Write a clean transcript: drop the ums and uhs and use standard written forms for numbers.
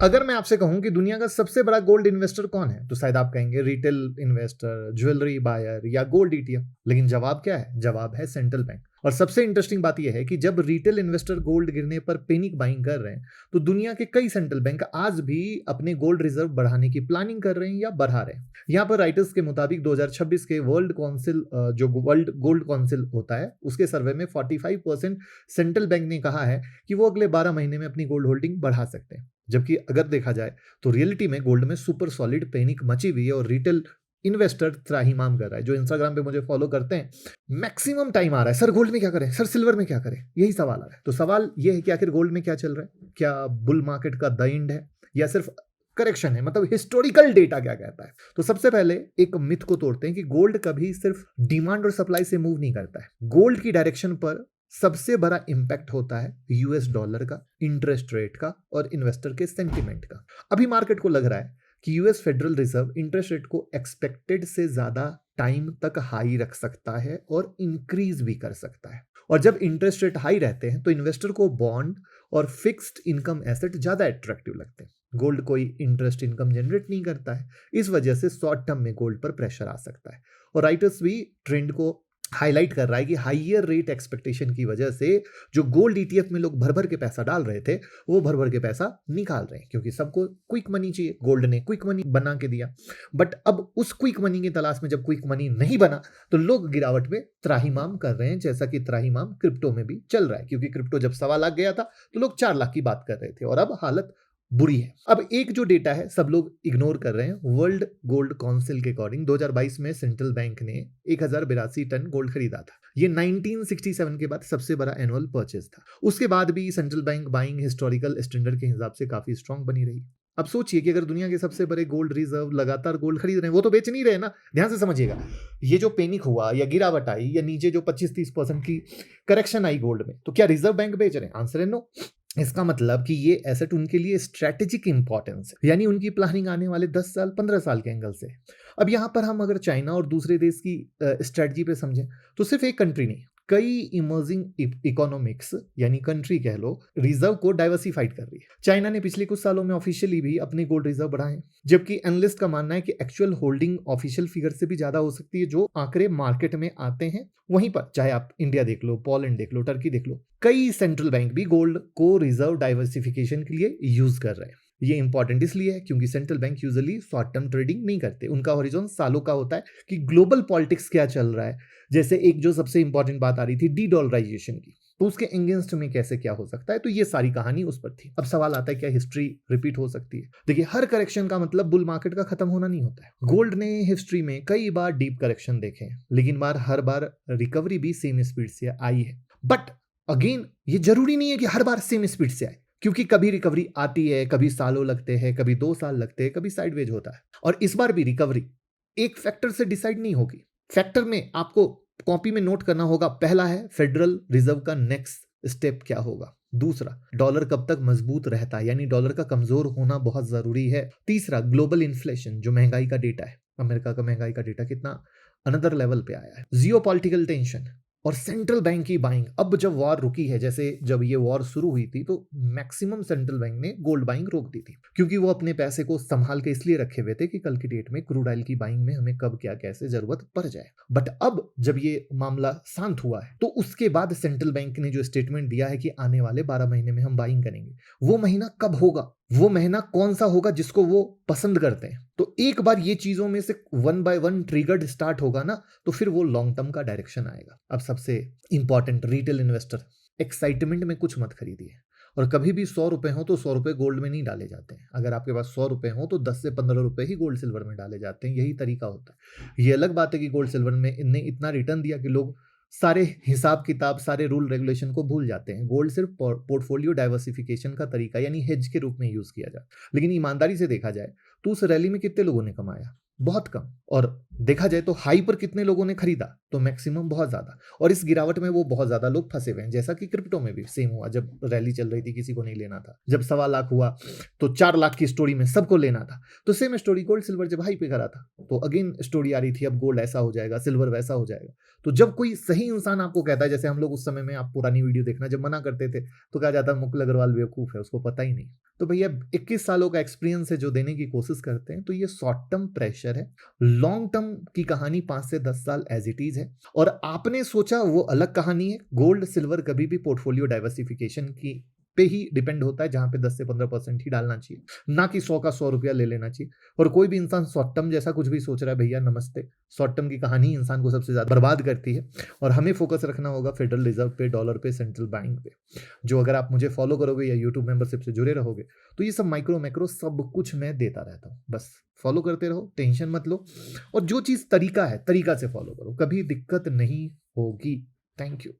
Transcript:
अगर मैं आपसे कहूं कि दुनिया का सबसे बड़ा गोल्ड इन्वेस्टर कौन है, तो शायद आप कहेंगे रिटेल इन्वेस्टर, ज्वेलरी बायर या गोल्ड ईटीएफ। लेकिन जवाब क्या है? जवाब है सेंट्रल बैंक। और सबसे इंटरेस्टिंग बात यह है कि जब रिटेल इन्वेस्टर गोल्ड गिरने पर पैनिक बाइंग कर रहे हैं, तो दुनिया के कई सेंट्रल बैंक आज भी अपने गोल्ड रिजर्व बढ़ाने की प्लानिंग कर रहे हैं या बढ़ा रहे हैं। यहाँ पर राइटर्स के मुताबिक 2026 के वर्ल्ड काउंसिल, जो वर्ल्ड गोल्ड काउंसिल होता है, उसके सर्वे में 45% सेंट्रल बैंक ने कहा है कि वो अगले 12 महीने में अपनी गोल्ड होल्डिंग बढ़ा सकते हैं। जबकि अगर देखा जाए तो रियलिटी में गोल्ड में सुपर सॉलिड पैनिक मची हुई है और रिटेल इन्वेस्टर त्राहिमाम कर रहा है। जो इंस्टाग्राम पे मुझे फॉलो करते हैं, मैक्सिमम टाइम आ रहा है, सर गोल्ड में क्या करें, सर सिल्वर में क्या करें, यही सवाल आ रहा है। तो सवाल यह है कि आखिर गोल्ड में क्या चल रहा है? क्या बुल मार्केट का द एंड है या सिर्फ करेक्शन है? मतलब हिस्टोरिकल डेटा क्या कहता है? तो सबसे पहले एक मिथ को तोड़ते हैं कि गोल्ड कभी सिर्फ डिमांड और सप्लाई से मूव नहीं करता है। गोल्ड की डायरेक्शन पर सबसे बड़ा इंपैक्ट होता है यूएस डॉलर का, इंटरेस्ट रेट का और इन्वेस्टर के सेंटिमेंट का। अभी मार्केट को लग रहा है कि US federal reserve interest rate को एक्सपेक्टेड से ज्यादा टाइम तक हाई रख सकता है और इंक्रीज भी कर सकता है। और जब इंटरेस्ट रेट हाई रहते हैं तो इन्वेस्टर को बॉन्ड और फिक्स्ड इनकम एसेट ज्यादा अट्रैक्टिव लगते हैं। गोल्ड कोई इंटरेस्ट इनकम जनरेट नहीं करता है, इस वजह से शॉर्ट टर्म में गोल्ड पर प्रेशर आ सकता है। और राइटर्स भी ट्रेंड को हाईलाइट कर रहा है कि हाइयर रेट एक्सपेक्टेशन की वजह से जो गोल्ड ईटीएफ में लोग भर भर के पैसा डाल रहे थे, वो भर भर के पैसा निकाल रहे हैं, क्योंकि सबको क्विक मनी चाहिए। गोल्ड ने क्विक मनी बना के दिया, बट अब उस क्विक मनी की तलाश में जब क्विक मनी नहीं बना तो लोग गिरावट में त्राहिमाम कर रहे हैं, जैसा कि त्राहिमाम क्रिप्टो में भी चल रहा है। क्योंकि क्रिप्टो जब 1.25 लाख गया था तो लोग 4 लाख की बात कर रहे थे और अब हालत बुरी है। अब एक जो डेटा है सब लोग इग्नोर कर रहे हैं, वर्ल्ड गोल्ड काउंसिल के अकॉर्डिंग 2022 में सेंट्रल बैंक ने 1082 टन गोल्ड खरीदा था। ये 1967 के बाद सबसे बड़ा एनुअल परचेज था। उसके बाद भी central bank buying historical standard के हिसाब से काफी स्ट्रांग बनी रही। अब सोचिए कि अगर दुनिया के सबसे बड़े गोल्ड रिजर्व लगातार गोल्ड खरीद रहे हैं, वो तो बेच नहीं रहे ना। ध्यान से समझिएगा, ये जो पैनिक हुआ या गिरावट आई या नीचे जो 25-30% की करेक्शन आई गोल्ड में, तो क्या रिजर्व बैंक बेच रहे हैं? आंसर है नो। इसका मतलब कि ये एसेट उनके लिए स्ट्रेटेजिक इंपॉर्टेंस है, यानी उनकी प्लानिंग आने वाले 10 साल 15 साल के एंगल से। अब यहां पर हम अगर चाइना और दूसरे देश की स्ट्रेटजी पे समझें, तो सिर्फ एक कंट्री नहीं, कई इमर्जिंग इकोनॉमिक्स यानी कंट्री कह लो, रिजर्व को डाइवर्सिफाइड कर रही है। चाइना ने पिछले कुछ सालों में ऑफिशियली भी अपने गोल्ड रिजर्व बढ़ाए, जबकि एनालिस्ट का मानना है कि एक्चुअल होल्डिंग ऑफिशियल फिगर से भी ज्यादा हो सकती है। जो आंकड़े मार्केट में आते हैं वहीं पर, चाहे आप इंडिया देख लो, पोलैंड देख लो, टर्की देख लो, कई सेंट्रल बैंक भी गोल्ड को रिजर्व डाइवर्सिफिकेशन के लिए यूज कर रहे हैं। ये इंपॉर्टेंट इसलिए है क्योंकि central bank usually short term trading नहीं करते। उनका हॉरिजॉन सालों का होता है कि ग्लोबल पॉलिटिक्स क्या चल रहा है। जैसे एक जो सबसे इंपॉर्टेंट बात आ रही थी डी डॉलराइजेशन की, तो उसके अगेंस्ट में कैसे क्या हो सकता है, तो ये सारी कहानी उस पर थी। अब सवाल आता है क्या हिस्ट्री रिपीट हो सकती है? देखिए, हर करेक्शन का मतलब बुल मार्केट का खत्म होना नहीं होता है। गोल्ड ने हिस्ट्री में कई बार डीप करेक्शन देखे हैं, लेकिन हर बार रिकवरी भी सेम स्पीड से आई है। बट अगेन, ये जरूरी नहीं है कि हर बार सेम स्पीड से आए, क्योंकि कभी रिकवरी आती है, कभी सालों लगते हैं, कभी 2 साल लगते हैं, कभी साइडवेज होता है। और इस बार भी रिकवरी एक फैक्टर से डिसाइड नहीं होगी। फैक्टर में आपको कॉपी में नोट करना होगा, पहला है फेडरल रिजर्व का नेक्स्ट स्टेप क्या होगा। दूसरा, डॉलर कब तक मजबूत रहता है, यानी डॉलर का कमजोर होना बहुत जरूरी है। तीसरा, ग्लोबल इन्फ्लेशन, जो महंगाई का डेटा है, अमेरिका का महंगाई का डेटा कितना अनदर लेवल पे आया है। जियोपॉलिटिकल टेंशन और सेंट्रल बैंक की बाइंग। अब जब वॉर रुकी है, जैसे जब ये वॉर शुरू हुई थी, तो मैक्सिमम सेंट्रल बैंक ने गोल्ड बाइंग रोक दी थी, क्योंकि वो अपने पैसे को संभाल के इसलिए रखे हुए थे कि कल की डेट में क्रूड ऑयल की बाइंग में हमें कब क्या कैसे जरूरत पड़ जाए। बट अब जब ये मामला शांत हुआ है, तो उसके बाद सेंट्रल बैंक ने जो स्टेटमेंट दिया है कि आने वाले 12 महीने में हम बाइंग करेंगे, वो महीना कब होगा, वो महीना कौन सा होगा जिसको वो पसंद करते हैं। तो एक बार ये चीजों में से 1 बाय 1 ट्रिगर्ड स्टार्ट होगा ना, तो फिर वो लॉन्ग टर्म का डायरेक्शन आएगा। अब सबसे इंपॉर्टेंट, रिटेल इन्वेस्टर, एक्साइटमेंट में कुछ मत खरीदिए। और कभी भी 100 रुपए हो तो 100 रुपए गोल्ड में नहीं डाले जाते हैं। अगर आपके पास 100 रुपए हो तो 10 से 15 रुपए ही गोल्ड सिल्वर में डाले जाते हैं। यही तरीका होता है। ये अलग बात है कि गोल्ड सिल्वर में इनने इतना रिटर्न दिया कि लोग सारे हिसाब किताब, सारे रूल रेगुलेशन को भूल जाते हैं। गोल्ड सिर्फ पोर्टफोलियो डाइवर्सिफिकेशन का तरीका यानी हेज के रूप में यूज किया जाता है। लेकिन ईमानदारी से देखा जाए तो उस रैली में कितने लोगों ने कमाया? बहुत कम। और देखा जाए तो हाई पर कितने लोगों ने खरीदा? तो मैक्सिमम बहुत ज़्यादा। और इस गिरावट में वो बहुत ज़्यादा लोग फँसे हुए हैं, जैसा कि क्रिप्टो में भी सेम हुआ, जब रैली चल रही थी किसी को नहीं लेना था। जब 1.25 लाख हुआ तो 4 लाख की स्टोरी में सबको लेना था। तो सेम स्टोरी गोल्ड सिल्वर जब हाई पे करा था, तो अगेन स्टोरी आ रही थी अब गोल्ड ऐसा हो जाएगा, सिल्वर वैसा हो जाएगा। तो जब कोई सही इंसान आपको कहता है, जैसे हम लोग उस समय में, आप पुरानी वीडियो देखना, जब मना करते थे तो कहा जाता है मुकुल अग्रवाल बेवकूफ़ है, उसको पता ही नहीं। तो भैया 21 सालों का एक्सपीरियंस है जो देने की कोशिश करते हैं, तो ये शॉर्ट टर्म प्रेशर है। लॉन्ग टर्म की कहानी 5 से 10 साल एज़ इट इज़ है, और आपने सोचा वो अलग कहानी है। गोल्ड सिल्वर कभी भी पोर्टफोलियो डाइवर्सिफिकेशन की पे ही डिपेंड होता है, जहाँ पे 10 से 15% ही डालना चाहिए, ना कि 100 का 100 रुपया ले लेना चाहिए। और कोई भी इंसान शॉर्ट टर्म जैसा कुछ भी सोच रहा है, भैया नमस्ते, शॉर्ट टर्म की कहानी ही इंसान को सबसे ज़्यादा बर्बाद करती है। और हमें फोकस रखना होगा फेडरल रिजर्व पे, डॉलर पे, सेंट्रल बैंक पे। जो अगर आप मुझे फॉलो करोगे या यूट्यूब मेंबरशिप से जुड़े रहोगे, तो ये सब माइक्रो मैक्रो सब कुछ मैं देता रहता हूँ। बस फॉलो करते रहो, टेंशन मत लो, और जो चीज़ तरीका है, तरीका से फॉलो करो, कभी दिक्कत नहीं होगी। Thank you.